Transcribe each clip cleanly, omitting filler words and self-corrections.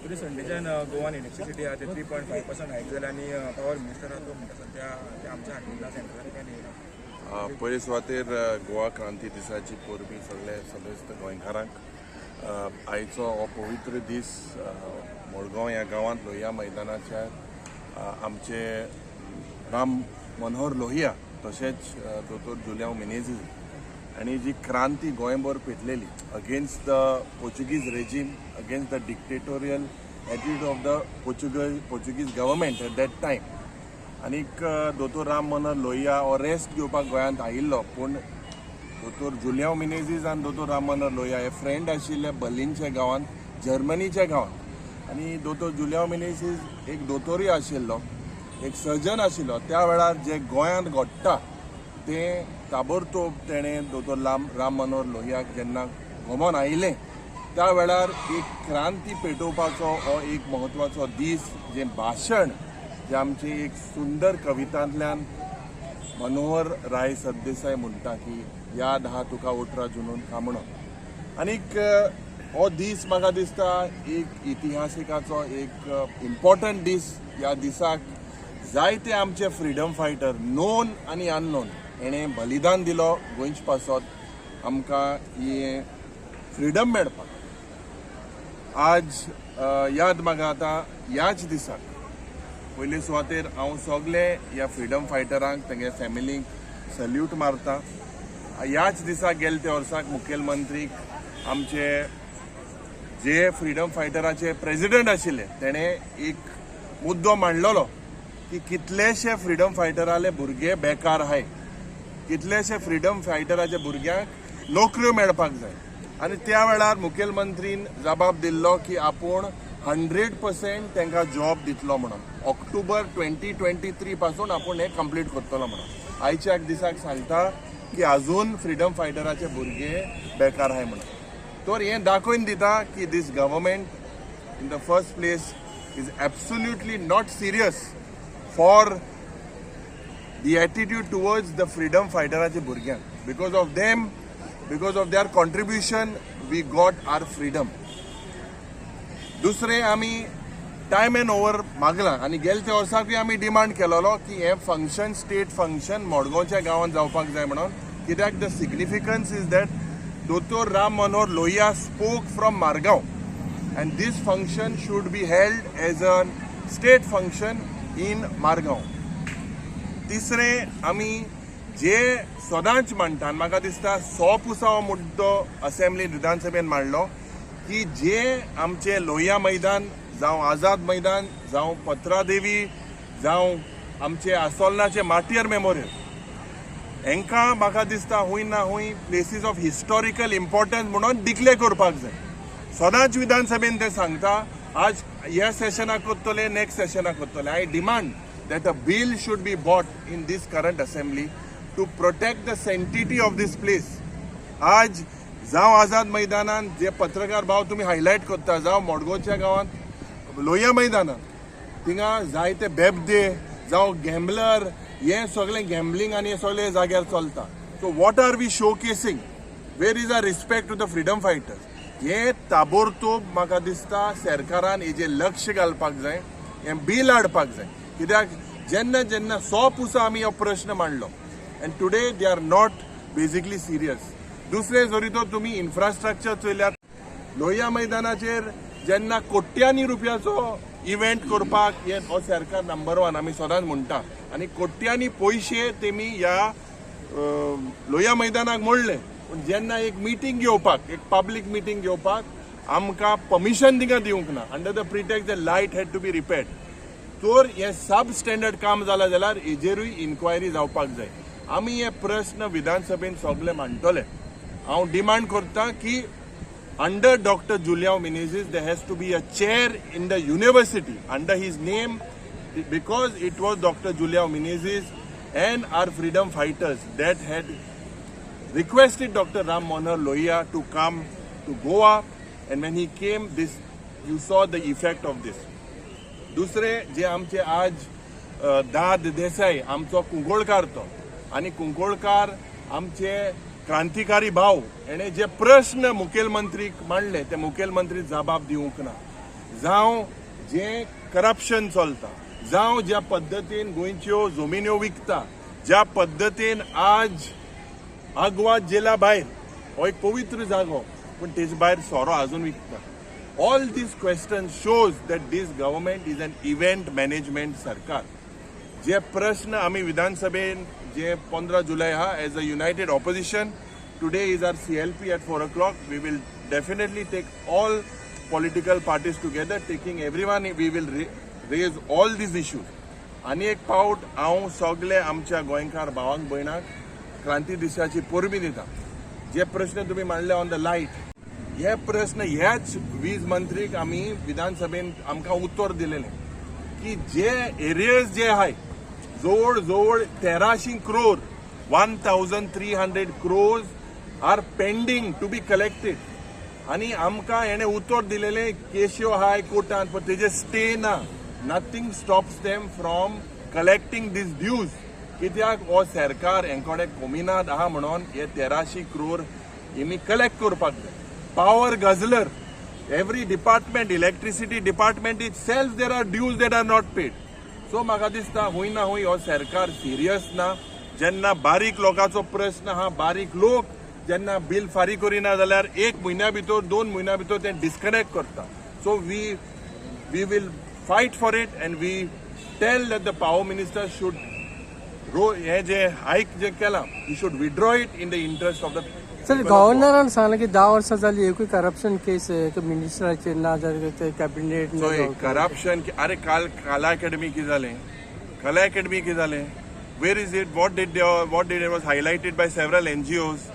Today Sundayच्यान गोवान electricity आहा ते 3.5% हायक जाल्या आनी पावर मिनिस्टर आहा तो म्हणटा सध्या ते आमच्या हातींतला सेंट्रलान काय येयला. पयले सुवातेर गोवा क्रांती दिसाची परबीं सगळे गोंयकारांक आयचो हो पवित्र दीस मडगांव ह्या गांवांत लोहिया मैदानाचेर आमचे राम मनोहर लोहिया तशेंच दोतोर जुलियांव मिनेझीस आणि जी क्रांती गोंयभर पेटलेली against the Portuguese regime, against the dictatorial attitude of the Portuguese government at that time. आनीक दोतोर राम मनोहर लोहिया हो रेस्ट घेवपाक गोंयांत आयिल्लो, पूण दोतोर जुलियांव मिनेझीस आनी दोतोर राम मनोहर लोहिया हे फ्रेंड आशिल्ले बर्लिनच्या गांवांत, जर्मनीच्या गांवांत. आनी दोतोर जुलियांव मिनेझीस एक दोतोरूय आशिल्लो, एक सर्जन आशिल्लो. त्या वेळार जे गोंयांत घडटा ते ताबडतोब तेणें दोतोर राम मनोहर लोहियाक जेन्ना घोमोन आयिल्लें त्या वेळार एक क्रांती पेटोवपाचो हो एक म्हत्वाचो दीस, जे भाशण जे आमचे एक सुंदर कवितांतल्यान मनोहर राय सरदेसाय म्हणटा की याद हा तुका 18 जून कामणो. आनीक हो दीस म्हाका दिसता एक इतिहासिकाचो एक इम्पॉर्टंट दीस. ह्या दिसाक जायते आमचे फ्रीडम फायटर नोन आनी अननोन हेणें बलिदान दिलो गोंयच पासत आमकां ही फ्रीडम मेळपाक. आज याद म्हाका आतां ह्याच दिसाक पयले सुवातेर हांव सगळे ह्या फ्रीडम फायटरांक तेंगे फॅमिलीक सल्यूट मारता. ह्याच दिसाक गेले त्या वर्साक मुखेलमंत्रीक आमचे जे फ्रीडम फायटराचे प्रेसिडेंट आशिल्ले तेणें एक मुद्दो मांडलेलो की कितलेशे फ्रीडम फायटराले भुरगे बेकार आहाय, कितलेशे फ्रीडम फायटराच्या भुरग्यांक नोकऱ्यो मेळपाक जाय. आनी त्या वेळार मुखेलमंत्रीन जबाब दिल्लो की आपूण 100% तांकां जॉब दितलो म्हणून. ऑक्टोबर 2023 पासून आपूण हें कंप्लीट करतलो म्हणून. आयच्या दिसाक सांगता की अजून फ्रीडम फायटराचे भुरगे बेकार आहाय म्हणून. तर हें दाखोवन दिता की this government in the first place is absolutely not serious for the attitude towards the freedom fighteraचे भुरग्यांक. Because of them, because of their contribution, we got our freedom. दुसरे आमी टायम एंड ओवर मागला आनी गेले त्या वर्साकूय आमी डिमांड केलोलो की हे फंक्शन स्टेट फंक्शन मडगांवच्या गांवांत जावपाक जाय म्हणून. कित्याक द सिग्निफिकन्स इज दॅट दोतोर Ram Manohar Lohia spoke from Margao and this function should be held as a state function in Margao. तिसरे आमी जे सदांच मांडटा, म्हाका दिसता 100% हो मुद्दो असेंब्ली विधानसभेन मांडलो की जे आमचे लोहिया मैदान जावं आझाद मैदान जावं पत्रादेवी जावं आमचे आसोलनाचे मार्टियर मेमोरियल हेंकां म्हाका दिसता हूंय ना हूंय प्लेसीस ऑफ हिस्टॉरिकल इम्पॉर्टन्स म्हणून डिक्लेअर करपाक जाय. सदांच विधानसभेन ते सांगता. आज ह्या सेशनाक करतले, नेक्स्ट सेशनाक करतले. I demand that a bill should be brought in this current assembly to protect the sanctity of this place. आज जावं आझाद मैदानान जे पत्रकार भाव तुम्ही हायलायट करता, जावं मडगांवच्या गांवांत लोहिया मैदानात थिंगा जायते बेबदे जावं गॅम्बलर हे सगळे गॅम्बलिंग आनी हे सगळे जाग्यार चलता. So what are we showcasing? Where is a respect to the freedom fighters? हे ताबडतोब म्हाका दिसता सरकारान हेजेर लक्ष घालपाक जाय, हें बिल हाडपाक जाय. कित्याक जेन्ना जेन्ना 100% आमी हो प्रश्न मांडलो and today they are not basically serious. दुसरे जरी तो तुम्ही इन्फ्रास्ट्रक्चर चोयल्यात, लोहिया मैदानाचेर जेन्ना कोट्यांनी रुपयाचो इव्हेंट करपाक हे हो सरकार नंबर 1 आमी सदांच म्हणटा आनी कोट्यांनी पयशे तेमी ह्या लोहिया मैदानाक मोडले. पूण जेन्ना एक मिटींग घेवपाक, एक पब्लीक मिटींग घेवपाक आमकां परमिशन थिंगा दिवंक ना. Under the pretext the light had to be repaired. तर हे सब स्टँडर्ड काम जालां जाल्यार हेजेरूय इन्क्वायरी जावपाक जाय. आमी हे प्रश्न विधानसभेन सगळे मांडटले. हांव डिमांड करता की under doctor Juliao Menezes there has to be a chair in the university under his name because it was Dr. Julião Menezes and our freedom fighters that had requested Dr. Ram Manohar Lohia to come to Goa, and when he came, this you saw the effect of this. दुसरे जे आमचे आज दाद देसाई आमचो कुंकोळकार तो, आणि कुंकोळकार आमचे क्रांतिकारी भाव हेणे जे प्रश्न मुखेलमंत्रीक मांडले ते मुखेलमंत्री जबाब दिवंक ना. जावं जे करप्शन चलता, जावं ज्या पद्दतीन गोंयच्यो जमिन्यो विकता, ज्या पद्दतीन आज आग्वाद जेला भायर हो एक पवित्र जागो पण तेजे भायर सोरो आजून विकता. All this question shows that this government is an event management सरकार. जे प्रश्न आमी विधानसभेन जे 15 जुलै हा as a united opposition, today is our CLP at 4 o'clock. We will definitely take all political parties together, taking everyone, we will raise all these issues. आनी एक पावट हांव सगळे आमच्या गोंयकार भावांक भयणांक क्रांती दिसाची पोरबी दिता. जे प्रश्न तुम्ही मांडले ऑन द लायट, हे प्रश्न ह्याच वीज मंत्रीक आमी विधानसभेन आमकां उत्तर दिलेलें की जे एरियज जे आहाय जवळ जवळ 1300 crore 1300 crores are pending to be collected. आणि आमकां हेणे उत्तर दिलेले केश्यो हाय कोर्टान पण तेजे स्टे ना. Nothing stops them from collecting this dues. कित्याक हो सरकार हेंकोडे कोमिनाद आहा म्हणून हे 1300 crore हेमी कलेक्ट करपाक जाय. Power guzzler, every department, electricity department itself there are dues that are not paid. So म्हाका दिसता हुंय ना हुंय हो सरकार सिरियस ना. जेन्ना बारीक लोकांचो प्रश्न आहा, बारीक लोक जेन्ना बिल फारीक करिना जाल्यार 1 म्हयन्या भितर 2 म्हयन्या भितर ते डिस्कनेक्ट करता. So we will fight for it and we tell that the power minister should हे जे हायक जे केला he should withdraw it in the interest of the. Sir गव्हर्नरान सांगलें की 10 वर्सां जाली एकूय करप्शन केस मिनिस्टराचेर ना जाल्यार ते कॅबिनेट करप्शन. अरे काल कला अकॅडमी कितें जालें, कला अकॅडमी कितें जालें, where is it, what did it was highlighted by several NGOs.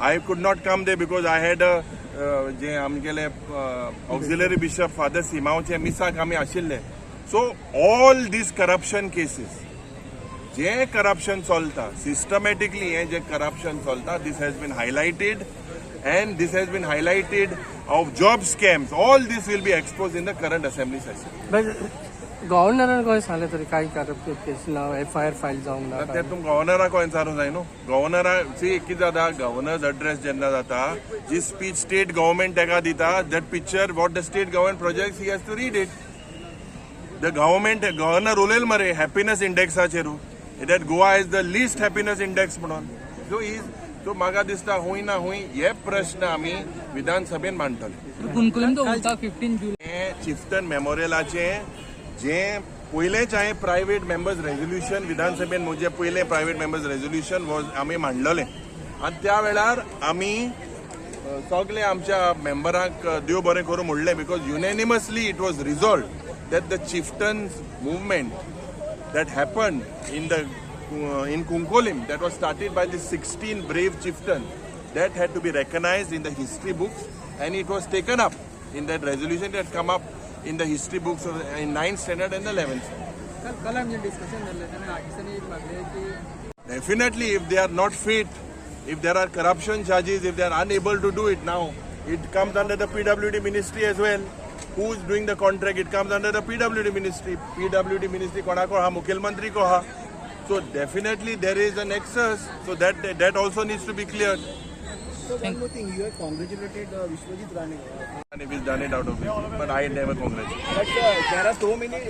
I could not come there because I had जे आमगेले ऑक्झिलरी बिशप फादर सिमावचे मिसाक आमी आशिल्ले. So all these corruption cases जे करप्शन चलता सिस्टमॅटिकली, हे जे करप्शन चलता, this has been highlighted and this has been highlighted of job scams. All this will be exposed in the current assembly session. गव्हर्नरान Goa सांगलें तरी कांय करप्शन केस ना, FIR file जावंक ना. ते तुमकां गव्हर्नराक विचारूंक जाय न्हू. गव्हर्नराक कितें जाता, गव्हर्नर्स एड्रेस जेन्ना जाता, जी स्पीच स्टेट गव्हर्मेंट ताका दिता, that picture what the state government projects he has to read it. The governor उलयले मरे हॅपीनेस इंडेक्साचेर that Goa is the list happiness index म्हणून. सो म्हाका दिसता हुंय ना हुंय हे प्रश्न आमी विधानसभेन मांडटले. हे चिफ्टन मेमोरियलाचे जे पयलेंच हांवें प्रायवेट मेंबर्स रेझोल्युशन विधानसभेन म्हजे पयलें प्रायवेट मेंबर्स रेझोल्युशन आमी मांडलेलें. आनी त्या वेळार आमी सगळे आमच्या मेंबरांक देव बरें करूं म्हणलें because unanimously it was resolved that the chieftains movement that happened in Kunkolim, that was started by the 16 brave chieftains, that had to be recognized in the history books, and it was taken up in that resolution that come up in the history books in 9th standard and the 11th standard. Definitely, if they are not fit, if there are corruption charges, if they are unable to do it now, it comes under the PWD ministry as well. Who is doing the contract? It comes under the PWD ministry. PWD ministry konako ha, Mukhyamantri ko ha. So definitely there is a nexus. So that also needs to be cleared. So one more thing, you have congratulated Vishwajit Rane. And he's done it out of it, but I never congratulate. But there are so many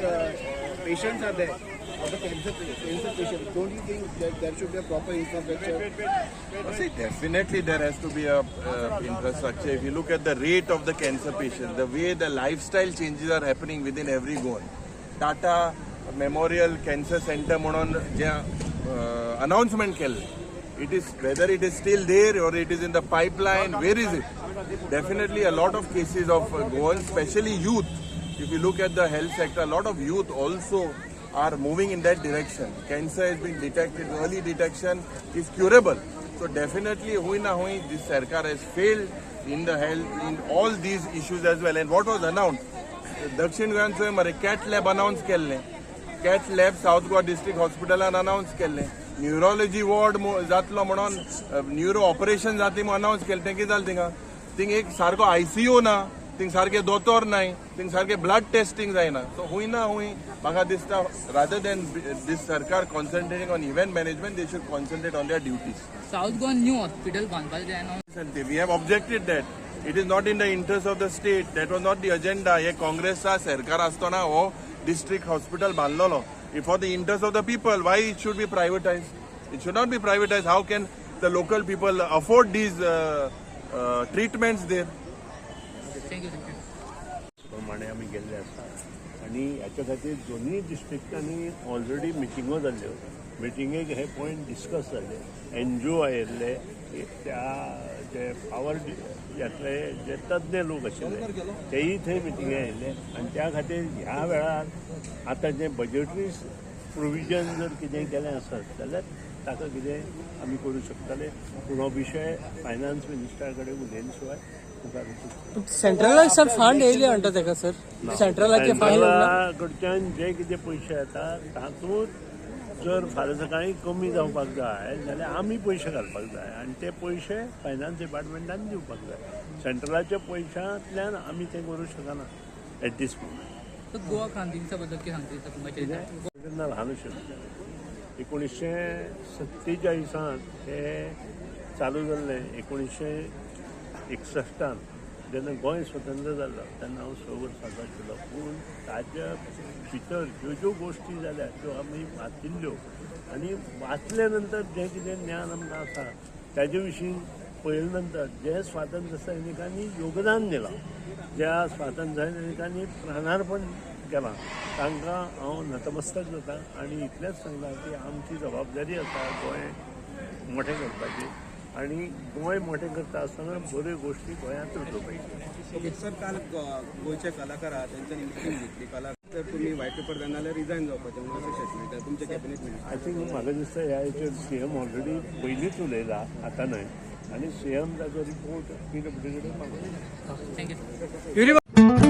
patients are there. The cancer patients. Don't you think that there should be a proper infrastructure? See, definitely there has to be a infrastructure. If you look at the rate of the cancer patients, the way the lifestyle changes are happening within every Goan. Tata Memorial Cancer Center म्हणून जे announcement केले, it is whether it is still there or it is in the pipeline. Where is it? Definitely a lot of cases of Goans, especially youth. If you look at the health sector, a lot of youth also are moving in that direction. Cancer has been detected. Early detection is curable. So definitely, hui na hui, this Sarkar has failed in the health, in all these issues as well. And what was announced? Dakshin Goyanचे मरे CAT lab announce केले. CAT lab South Goa District Hospital announce केले. Neurology ward जातलो म्हणून neuro operation जाती announce केले. ते कितें जालें थिंगा? थिंग एक सारको ICU ना. थिंग सारखे दोतोर नाही, थिंग सारखे ब्लड टेस्टिंग जायना. सो हुंय ना हुंय म्हाका दिसता रादर दॅन दिस सरकार concentrating on event management they should concentrate on their duties. South Goan new hospital बांदपाचें जाय न्हू. We have objected that. It is not in the interest of the state. That was not the agenda. हे काँग्रेसचा सरकार असताना हो district hospital बांधलेलो. If for the interest of the people, why it should be privatized? It should not be privatized. How can the local people afford these treatments there? Thank you. प्रमाणे आमी गेल्ले आसा आनी हाच्या खातीर दोनूय डिस्ट्रिक्टांनी ऑलरेडी मिटिंगो जाल्ल्यो. मिटिंगेक हे पॉयंट डिस्कस जाले. NGO आयिल्ले, त्या जे पावर यातले जे तज्ञ लोक आशिल्ले तेयी थंय मिटिंगे आयिल्ले आनी त्या खातीर ह्या वेळार आतां जे बजेटरी प्रोविजन जर कितें केलें आसत जाल्यार ताका कितें आमी करूं शकतले. पूण हो विशय फायनान्स मिनिस्टरा कडेन उलयले शिवाय मुखार वचूंक सेंट्रलाचे फंड येयले म्हणटा तेका सर. सेंट्रलाचे फायल कडच्यान जे कितें पयशे येता तातूंत जर फाल्यां सकाळीं कमी जावपाक जाय जाल्यार आमी पयशे घालपाक जाय आनी ते पयशे फायनान्स डिपार्टमेंटान दिवपाक जाय. सेंट्रलाच्या पयशांतल्यान आमी तें करूं शकना एट दीस मोमेंट. तर गोवा क्रांतीच्या बद्दल कितें सांगता दिसता तुमकां? तेन्ना ल्हान आशिल्लो. 1947 हे चालू जाल्लें. 1961 जेन्ना गोंय स्वतंत्र जाल्लो तेन्ना हांव 6 वर्सांचो आशिल्लो. पूण ताच्या भितर ज्यो ज्यो गोश्टी जाल्या त्यो आमी वाचिल्ल्यो आनी वाचले नंतर जें कितें ज्ञान आमकां आसा ताजे विशीं पळयले नंतर जे स्वातंत्र्य सैनिकांनी योगदान दिलां, ज्या स्वातंत्र्य सैनिकांनी प्राणार्पण केलां तांकां हांव नतमस्तक जाता आनी इतलेंच सांगता की आमची जबाबदारी आसा गोंय मोठें करपाची आनी गोंय मोठें करता आसतना बऱ्यो गोश्टी गोंयांत रुजोवपाच्यो. सर काल गोंयचे कलाकार आहात त्यांच्यानी मिटींग घेतली. कलाकार तर तुम्ही व्हाईट पेपर देणार जाल्यार रिजायन जावपाचें म्हणून अशें स्टेटमेंट तुमच्या कॅबिनेट मिनिस्टर. आय थिंक म्हाका दिसता ह्या हेचेर CM ऑलरेडी पयलींच उलयला, आतां न्हय. आनी CM ताचो रिपोर्ट PWD कडेन पावयला. थँक्यू. युनिव्हर्सिटी